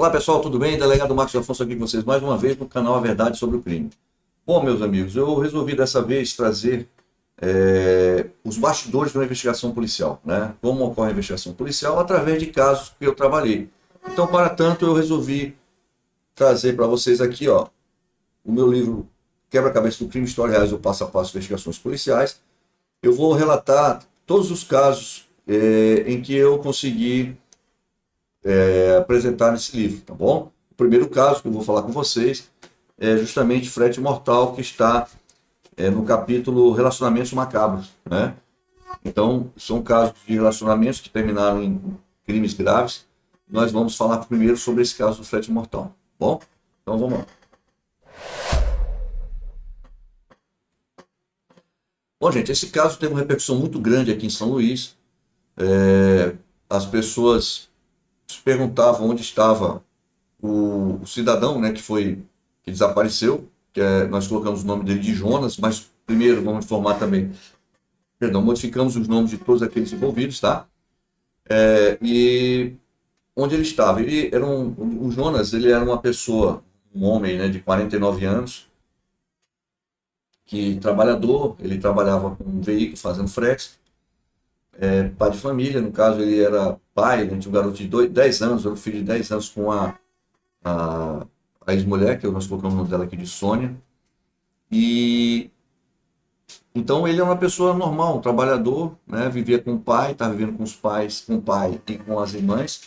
Olá pessoal, tudo bem? Delegado Marcos Afonso aqui com vocês mais uma vez no canal A Verdade sobre o Crime. Bom, meus amigos, eu resolvi dessa vez trazer os bastidores de uma investigação policial, né? Como ocorre a investigação policial através de casos que eu trabalhei. Então, para tanto, eu resolvi trazer para vocês aqui, ó, o meu livro Quebra-Cabeça do Crime, História Reais ou Passo a Passo de Investigações Policiais. Eu vou relatar todos os casos em que eu consegui apresentar nesse livro, tá bom? O primeiro caso que eu vou falar com vocês é justamente Frete Mortal, que está no capítulo Relacionamentos Macabros, né? Então, são casos de relacionamentos que terminaram em crimes graves. Nós vamos falar primeiro sobre esse caso do Frete Mortal, tá bom? Então, vamos lá. Bom, gente, esse caso teve uma repercussão muito grande aqui em São Luís. As pessoas se perguntavam onde estava o cidadão, né, que desapareceu, nós colocamos o nome dele de Jonas, mas primeiro vamos informar também, perdão, modificamos os nomes de todos aqueles envolvidos, tá? E onde ele estava? O Jonas, ele era uma pessoa, um homem, né, de 49 anos, que trabalhador, ele trabalhava com um veículo fazendo frete, pai de família, no caso ele era pai, né, tinha um garoto de 10 anos, era um filho de 10 anos com a ex-mulher, que nós colocamos o nome dela aqui de Sônia. E então ele é uma pessoa normal, um trabalhador, né? Vivia com o pai, estava vivendo com os pais, com o pai e com as irmãs,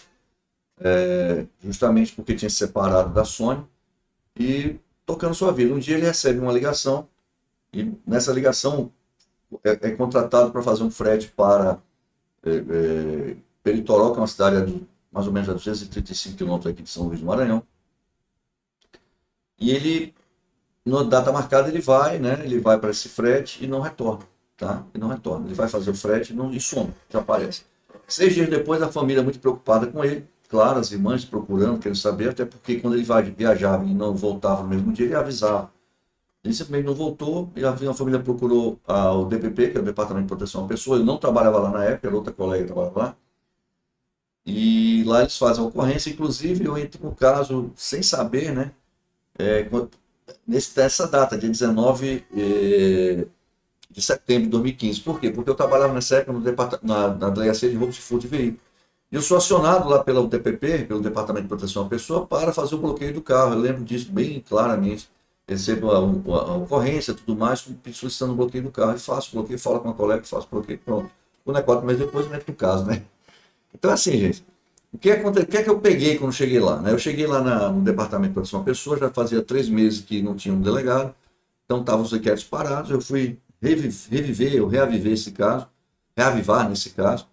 justamente porque tinha se separado da Sônia e tocando sua vida. Um dia ele recebe uma ligação e nessa ligação é contratado para fazer um frete para Peritoró, que é uma cidade mais ou menos a 235 quilômetros aqui de São Luís do Maranhão. E ele, na data marcada, ele vai, né? Ele vai para esse frete e não retorna, tá? E não retorna. Ele vai fazer o frete e some, desaparece. 6 dias depois, a família muito preocupada com ele. Claro, as irmãs procurando, querendo saber, até porque quando ele viajava e não voltava no mesmo dia, ele avisava. Ele simplesmente não voltou, e a família procurou o DPP, que é o Departamento de Proteção à Pessoa. Ele não trabalhava lá na época, era outra colega que trabalhava lá. E lá eles fazem a ocorrência, inclusive eu entro no caso sem saber, né? Nessa data, dia 19 de setembro de 2015. Por quê? Porque eu trabalhava nessa época na delegacia de roubo de furto de veículo. E eu sou acionado lá pelo DPP, pelo Departamento de Proteção à Pessoa, para fazer o bloqueio do carro. Eu lembro disso bem claramente. Recebo a ocorrência e tudo mais, solicitando o bloqueio do carro. E faço o bloqueio, falo com a colega, faço o bloqueio, pronto. Quando é 4 meses depois, eu entro no caso, né? Então, assim, gente, o que é que eu peguei quando cheguei lá, né? Eu cheguei lá no Departamento de Proteção à Pessoa, já fazia 3 meses que não tinha um delegado, então estavam os inquéritos parados, eu fui reavivar esse caso, reavivar nesse caso,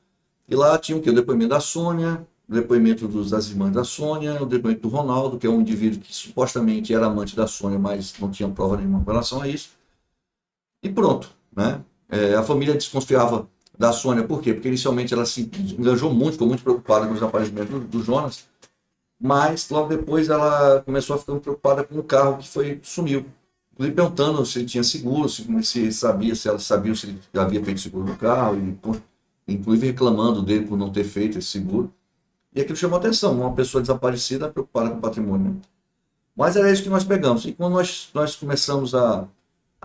e lá tinha o quê? O depoimento da Sônia, o depoimento das irmãs da Sônia, o depoimento do Ronaldo, que é um indivíduo que supostamente era amante da Sônia, mas não tinha prova nenhuma com relação a isso, e pronto, né? A família desconfiava da Sônia, por quê? Porque inicialmente ela se engajou muito, ficou muito preocupada com o desaparecimento do Jonas, mas logo depois ela começou a ficar preocupada com o carro que sumiu. Inclusive perguntando se ele tinha seguro, se ela sabia se ele havia feito seguro no carro, e, inclusive reclamando dele por não ter feito esse seguro. E aquilo chamou atenção, uma pessoa desaparecida preocupada com o patrimônio, né? Mas era isso que nós pegamos. E quando nós começamos a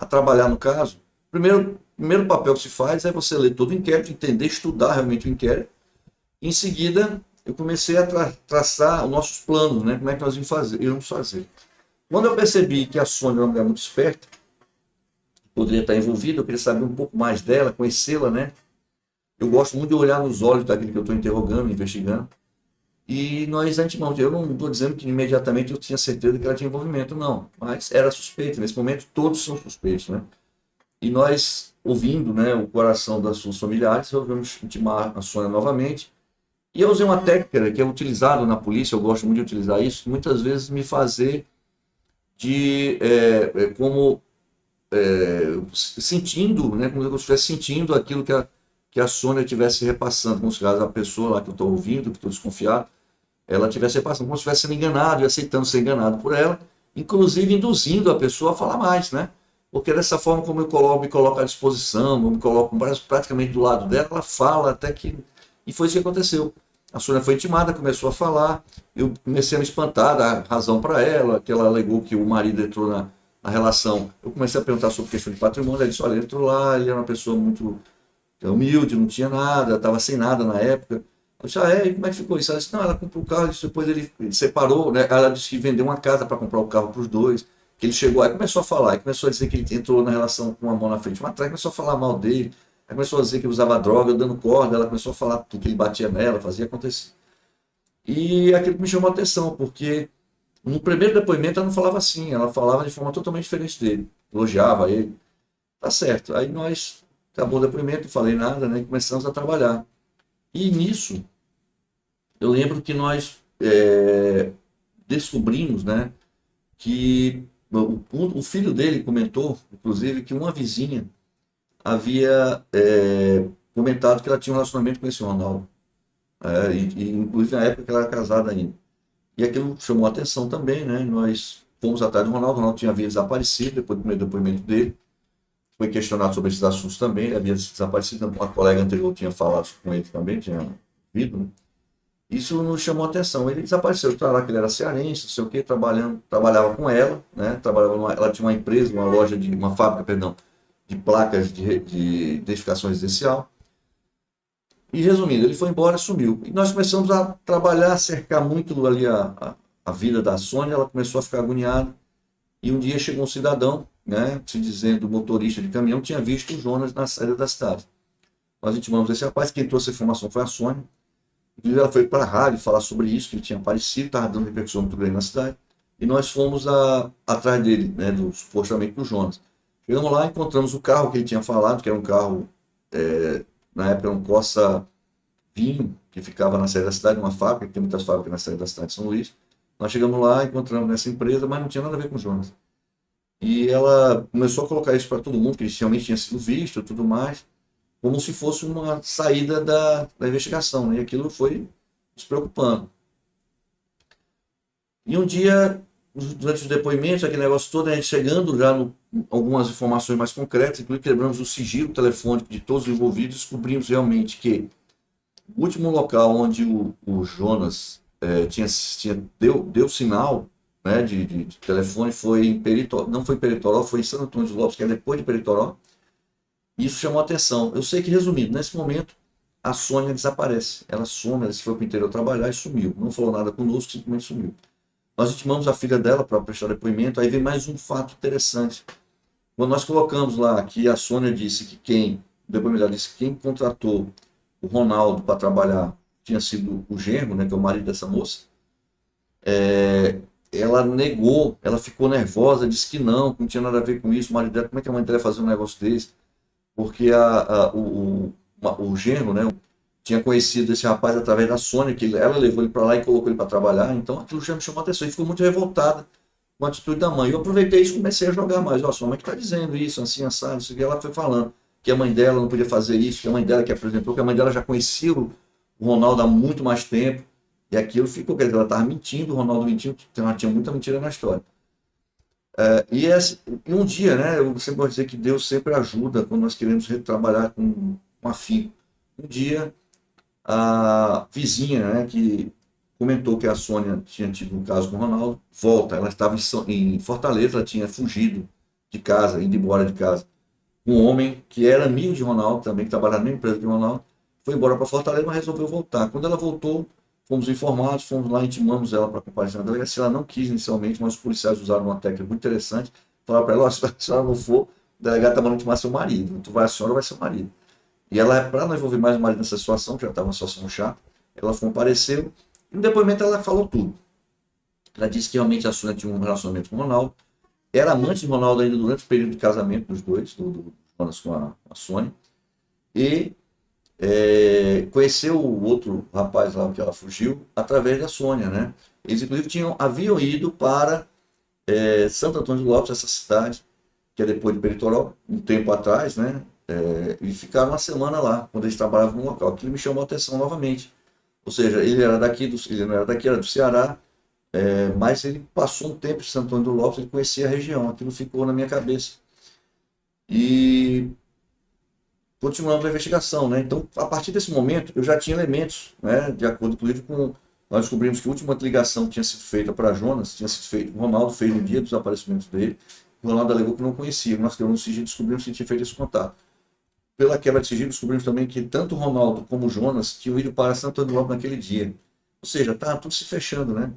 trabalhar no caso, primeiro papel que se faz é você ler todo o inquérito, entender, estudar realmente o inquérito. Em seguida, eu comecei a traçar os nossos planos, né? Como é que nós íamos fazer. Quando eu percebi que a Sônia era uma mulher muito esperta, poderia estar envolvida, eu queria saber um pouco mais dela, conhecê-la, né? Eu gosto muito de olhar nos olhos daquele que eu estou interrogando, investigando. E nós, antemão, eu não estou dizendo que imediatamente eu tinha certeza que ela tinha envolvimento, não. Mas era suspeito. Nesse momento, todos são suspeitos, né? E nós, ouvindo, né, o coração das suas familiares, resolvemos intimar a Sônia novamente. E eu usei uma técnica que é utilizada na polícia, eu gosto muito de utilizar isso, muitas vezes me fazer como sentindo, né, como se eu estivesse sentindo aquilo que a Sônia estivesse repassando, como se a pessoa lá que eu estou ouvindo, que estou desconfiado, ela estivesse repassando, como se estivesse sendo enganado e aceitando ser enganado por ela, inclusive induzindo a pessoa a falar mais, né? Porque dessa forma como me coloco à disposição, eu me coloco praticamente do lado dela, ela fala até que... E foi isso que aconteceu. A Sônia foi intimada, começou a falar, eu comecei a me espantar, dar razão para ela, que ela alegou que o marido entrou na relação. Eu comecei a perguntar sobre questão de patrimônio, ela disse, olha, ele entrou lá, ele era uma pessoa muito humilde, não tinha nada, estava sem nada na época. Eu disse, ah, é? E como é que ficou isso? Ela disse, não, ela comprou o carro, depois ele separou, né? Ela disse que vendeu uma casa para comprar o carro para os dois, que ele chegou, aí começou a falar, aí começou a dizer que ele entrou na relação com uma mão na frente, uma atrás, começou a falar mal dele, aí começou a dizer que usava droga, dando corda, ela começou a falar tudo que ele batia nela, fazia acontecer. E aquilo que me chamou a atenção, porque no primeiro depoimento ela não falava assim, ela falava de forma totalmente diferente dele, elogiava ele, tá certo. Aí nós, acabou o depoimento, não falei nada, né, e começamos a trabalhar. E nisso, eu lembro que nós descobrimos, né, que o filho dele comentou, inclusive, que uma vizinha havia comentado que ela tinha um relacionamento com esse Ronaldo. Inclusive na época que ela era casada ainda. E aquilo chamou a atenção também, né? Nós fomos atrás do Ronaldo, o Ronaldo tinha desaparecido depois do primeiro depoimento dele. Foi questionado sobre esses assuntos também, ele havia desaparecido, uma colega anterior tinha falado com ele também, tinha visto, né? Isso nos chamou a atenção. Ele desapareceu, tá lá que ele era cearense, não sei o quê, trabalhava com ela, né? Ela tinha uma empresa, uma loja uma fábrica, perdão, de placas de identificação residencial. E resumindo, ele foi embora, sumiu. E nós começamos a trabalhar, a cercar muito ali a vida da Sônia, ela começou a ficar agoniada. E um dia chegou um cidadão, né, se dizendo motorista de caminhão, tinha visto o Jonas na saída da cidade. Nós intimamos esse rapaz, quem trouxe a informação foi a Sônia. Inclusive ela foi para a rádio falar sobre isso, que ele tinha aparecido, estava dando repercussão muito grande na cidade. E nós fomos atrás dele, né, supostamente do Jonas. Chegamos lá, encontramos o carro que ele tinha falado, que era um carro, na época, um Corsa vinho, que ficava na sede da cidade, uma fábrica, que tem muitas fábricas na sede da cidade de São Luís. Nós chegamos lá, encontramos nessa empresa, mas não tinha nada a ver com o Jonas. E ela começou a colocar isso para todo mundo, que ele realmente tinha sido visto e tudo mais, como se fosse uma saída da investigação, né? E aquilo foi nos preocupando. E um dia, durante os depoimentos, aquele negócio todo, a gente chegando já algumas informações mais concretas, inclusive quebramos o sigilo telefônico de todos os envolvidos, descobrimos realmente que o último local onde o Jonas deu sinal, né, de telefone foi em Peritoró, não foi em Peritoró, foi em Santo Antônio dos Lopes, que é depois de Peritoró. Isso chamou a atenção. Eu sei que, resumindo, nesse momento, a Sônia desaparece. Ela some, ela se foi para o interior trabalhar e sumiu. Não falou nada conosco, simplesmente sumiu. Nós intimamos a filha dela para prestar depoimento. Aí vem mais um fato interessante. Quando nós colocamos lá que a Sônia disse que o depoimento dela disse que quem contratou o Ronaldo para trabalhar tinha sido o genro, né, que é o marido dessa moça, ela negou, ela ficou nervosa, disse que não tinha nada a ver com isso, o marido dela, como é que a mãe dela ia fazer um negócio desse? Porque o genro, né, tinha conhecido esse rapaz através da Sônia, que ela levou ele para lá e colocou ele para trabalhar, então aquilo já me chamou a atenção, e ficou muito revoltada com a atitude da mãe. Eu aproveitei isso e comecei a jogar mais. Ó, sua mãe que está dizendo isso, assim, assado, isso que ela foi falando, que a mãe dela não podia fazer isso, que a mãe dela que apresentou, que a mãe dela já conhecia o Ronaldo há muito mais tempo, e aquilo ficou, quer dizer, ela estava mentindo, o Ronaldo mentindo, tinha muita mentira na história. E um dia, né, eu sempre vou dizer que Deus sempre ajuda quando nós queremos trabalhar com afinco. Um dia, a vizinha, né, que comentou que a Sônia tinha tido um caso com o Ronaldo, volta. Ela estava em Fortaleza, ela tinha fugido de casa, indo embora de casa. Um homem que era amigo de Ronaldo também, que trabalhava na empresa de Ronaldo, foi embora para Fortaleza, mas resolveu voltar. Quando ela voltou, fomos informados, fomos lá, intimamos ela para comparecer na delegacia. Ela não quis inicialmente, mas os policiais usaram uma técnica muito interessante. Falaram para ela: oh, se a senhora não for, o delegado está mandando intimar seu marido. Tu vai a senhora ou vai seu marido. E ela, para não envolver mais o marido nessa situação, que já estava uma situação chata, ela compareceu. E no depoimento ela falou tudo. Ela disse que realmente a Sônia tinha um relacionamento com o Ronaldo. Era amante de Ronaldo ainda durante o período de casamento dos dois, do Jonas com a Sônia. E conheceu o outro rapaz lá que ela fugiu através da Sônia, né? Eles inclusive haviam ido para Santo Antônio dos Lopes, essa cidade, que é depois de Peritoró, um tempo atrás, né? E ficaram uma semana lá, quando eles trabalhavam no local. Aquilo me chamou a atenção novamente. Ou seja, ele era daqui, ele não era daqui, era do Ceará, mas ele passou um tempo em Santo Antônio dos Lopes, ele conhecia a região, aquilo ficou na minha cabeça. E continuamos a investigação, né? Então, a partir desse momento, eu já tinha elementos, né? De acordo, inclusive, com... Nós descobrimos que a última ligação que tinha sido feita para Jonas tinha sido feita, o Ronaldo fez no dia dos desaparecimentos dele, o Ronaldo alegou que não conhecia, nós queremos sigilo, descobrimos que tinha feito esse contato. Pela quebra de sigilo, descobrimos também que tanto o Ronaldo como o Jonas tinham ido para Santo Antônio Lopes naquele dia. Ou seja, tá tudo se fechando, né?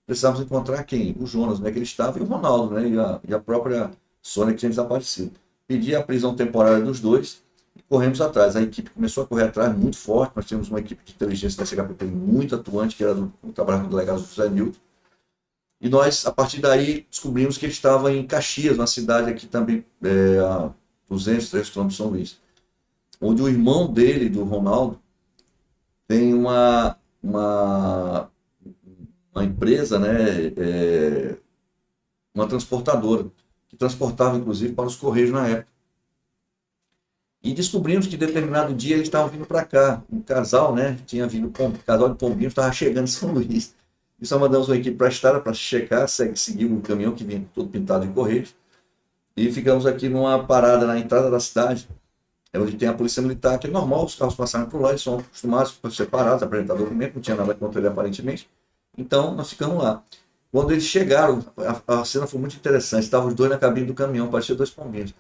Precisávamos encontrar quem? O Jonas, né? Que ele estava, e o Ronaldo, né? E a própria Sônia que tinha desaparecido. Pedi a prisão temporária dos dois e corremos atrás. A equipe começou a correr atrás muito forte. Nós tínhamos uma equipe de inteligência da CHPP muito atuante, que era do trabalho com o delegado José Nilton. E nós, a partir daí, descobrimos que ele estava em Caxias, uma cidade aqui também, a 200, 300 quilômetros de São Luís, onde o irmão dele, do Ronaldo, tem uma empresa, né, uma transportadora, que transportava inclusive para os Correios na época. E descobrimos que em determinado dia eles estavam vindo para cá. Um casal, né, tinha vindo, um casal de pombinhos estava chegando em São Luís. E só mandamos uma equipe para a estrada para checar, seguir um caminhão que vinha todo pintado de Correios. E ficamos aqui numa parada na entrada da cidade, onde tem a polícia militar, que é normal os carros passarem por lá, eles são acostumados a ser parados, apresentar documento, não tinha nada contra ele aparentemente. Então nós ficamos lá. Quando eles chegaram, a cena foi muito interessante, estavam os dois na cabine do caminhão, pareciam dois pombinhos.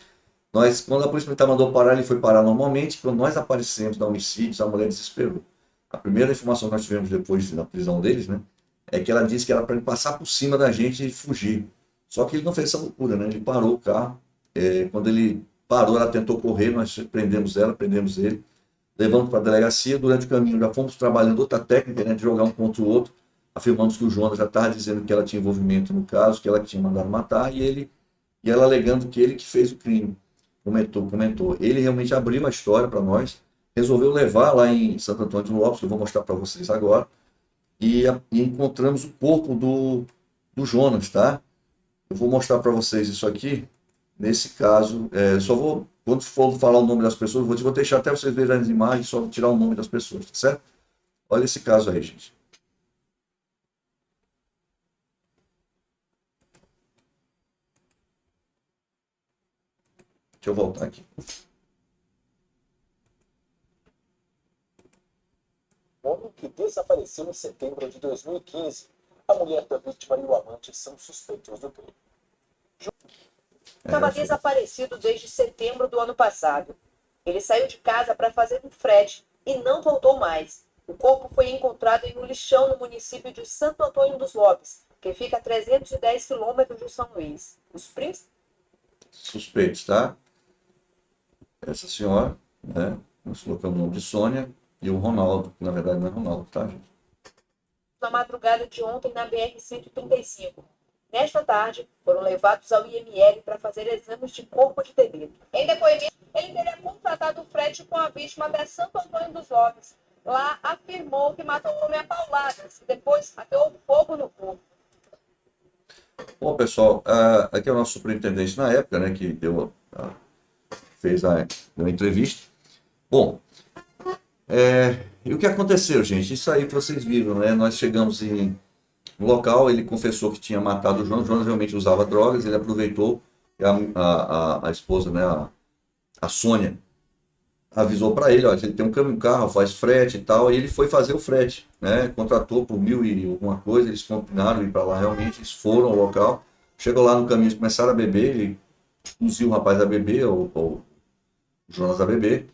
Quando a polícia militar mandou parar, ele foi parar normalmente. Quando nós aparecemos na homicídio, a mulher desesperou. A primeira informação que nós tivemos depois da prisão deles, né, é que ela disse que era para ele passar por cima da gente e fugir. Só que ele não fez essa loucura, né? Ele parou o carro. Quando ele parou, ela tentou correr, nós prendemos ela, prendemos ele, levamos para a delegacia. Durante o caminho já fomos trabalhando outra técnica, né, de jogar um contra o outro. Afirmamos que o Jonas já estava dizendo que ela tinha envolvimento no caso, que ela que tinha mandado matar, e ela alegando que ele que fez o crime. Comentou. Ele realmente abriu a história para nós, resolveu levar lá em Santo Antônio de Lopes, que eu vou mostrar para vocês agora, e encontramos o corpo do Jonas, tá? Eu vou mostrar para vocês isso aqui. Nesse caso, só vou, quando for falar o nome das pessoas, vou deixar até vocês verem as imagens, só tirar o nome das pessoas, tá certo? Olha esse caso aí, gente. Deixa eu voltar aqui. O homem que desapareceu em setembro de 2015. A mulher da vítima e o amante são suspeitos do crime. Estava desaparecido desde setembro do ano passado. Ele saiu de casa para fazer um frete e não voltou mais. O corpo foi encontrado em um lixão no município de Santo Antônio dos Lopes, que fica a 310 quilômetros de São Luís. Os suspeitos, tá? Essa senhora, né? Nós colocamos o nome de Sônia e o Ronaldo, que na verdade não é Ronaldo, tá, gente? Na madrugada de ontem na BR-135. Nesta tarde, foram levados ao IML para fazer exames de corpo de delito. Em depoimento, ele teria contratado o frete com a vítima até Santo Antônio dos Lopes. Lá, afirmou que matou o homem a pauladas e depois ateou fogo no corpo. Bom, pessoal, aqui é o nosso superintendente na época, né, que fez deu uma entrevista. Bom, e o que aconteceu, gente? Isso aí que vocês viram, né? Nós chegamos no local, ele confessou que tinha matado o Jonas. O Jonas realmente usava drogas, ele aproveitou, a esposa, né, a Sônia, avisou para ele, ó, ele tem um carro, faz frete e tal, e ele foi fazer o frete, né? Contratou por 1.000 e alguma coisa, eles combinaram ir para lá realmente, eles foram ao local, chegou lá no caminho, eles começaram a beber, ele induziu o rapaz a beber, o Jonas a beber.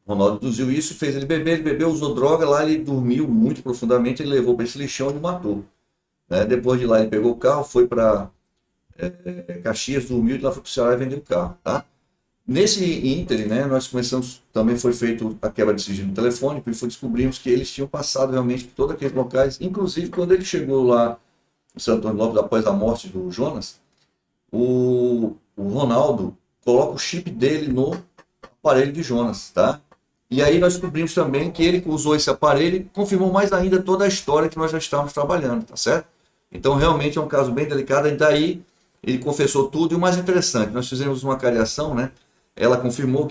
O Ronaldo induziu isso e fez ele bebeu, usou droga, lá ele dormiu muito profundamente, ele levou para esse lixão e matou. Né? Depois de lá ele pegou o carro, foi para Caxias, dormiu e lá foi para o Ceará e vendeu o carro. Tá? Nesse ínterim, né, nós começamos, também foi feito a quebra de sigilo telefônico e descobrimos que eles tinham passado realmente por todos aqueles locais, inclusive quando ele chegou lá em Santo Antônio Lopes, após a morte do Jonas, o Ronaldo coloca o chip dele no aparelho de Jonas, tá? E aí nós descobrimos também que ele usou esse aparelho e confirmou mais ainda toda a história que nós já estávamos trabalhando, tá certo? Então realmente é um caso bem delicado, e daí ele confessou tudo, e o mais interessante, nós fizemos uma cariação, né? Ela confirmou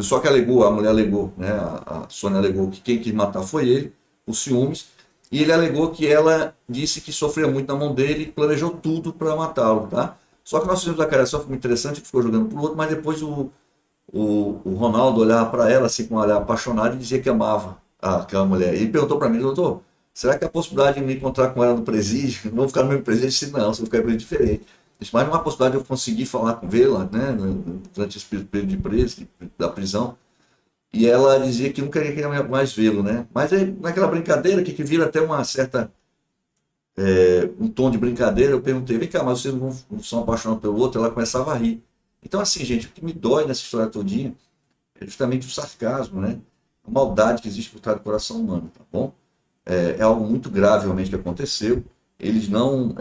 só que alegou, a mulher alegou, né? A Sônia alegou que quem quis matar foi ele, os ciúmes, e ele alegou que ela disse que sofria muito na mão dele e planejou tudo para matá-lo, tá? Só que nós fizemos a cariação, foi muito interessante, ficou jogando pro outro, mas depois o o Ronaldo olhava para ela assim com um olhar apaixonado e dizia que amava aquela mulher. E perguntou para mim, doutor, será que a possibilidade de me encontrar com ela no presídio, não vou ficar no mesmo presídio? Eu disse, não, você vai ficar em presídio diferente. Mas não há possibilidade de eu conseguir falar com ela, né, durante esse período de preso, da prisão. E ela dizia que não queria mais vê-lo, né? Mas aí, naquela brincadeira que vira até uma certa um tom de brincadeira, eu perguntei, vem cá, mas vocês não são apaixonados pelo outro? Ela começava a rir. Então, assim, gente, o que me dói nessa história todinha é justamente o sarcasmo, né? A maldade que existe por trás do coração humano, tá bom? É algo muito grave realmente que aconteceu. Eles não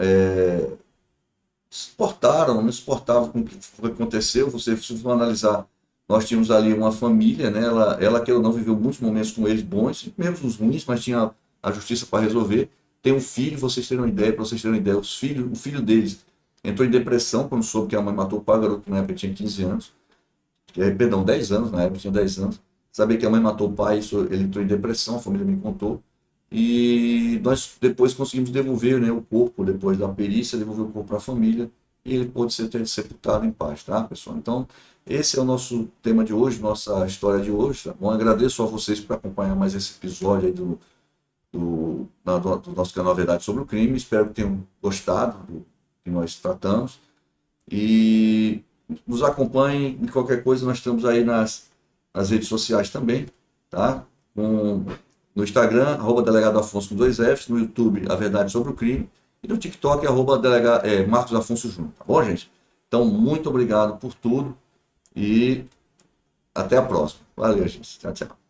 não suportavam com o que aconteceu. Se você for analisar, nós tínhamos ali uma família, né? Ela que eu não viveu muitos momentos com eles bons, mesmo os ruins, mas tinha a justiça para resolver. Tem um filho, para vocês terem uma ideia, o filho deles entrou em depressão quando soube que a mãe matou o pai, o garoto na época tinha 15 anos, perdão, 10 anos, na época tinha 10 anos. Saber que a mãe matou o pai, ele entrou em depressão, a família me contou. E nós depois conseguimos devolver, né, o corpo, depois da perícia, devolver o corpo para a família e ele pôde ser sepultado em paz, tá, pessoal? Então, esse é o nosso tema de hoje, nossa história de hoje, tá bom? Agradeço a vocês por acompanhar mais esse episódio aí do nosso canal Verdade sobre o Crime. Espero que tenham gostado do que nós tratamos. E nos acompanhem em qualquer coisa, nós estamos aí nas redes sociais também, tá? No Instagram, @delegado Afonso com 2 Fs, no YouTube, A Verdade sobre o Crime, e no TikTok, Marcos Afonso Júnior, tá bom, gente? Então, muito obrigado por tudo e até a próxima. Valeu, gente. Tchau, tchau.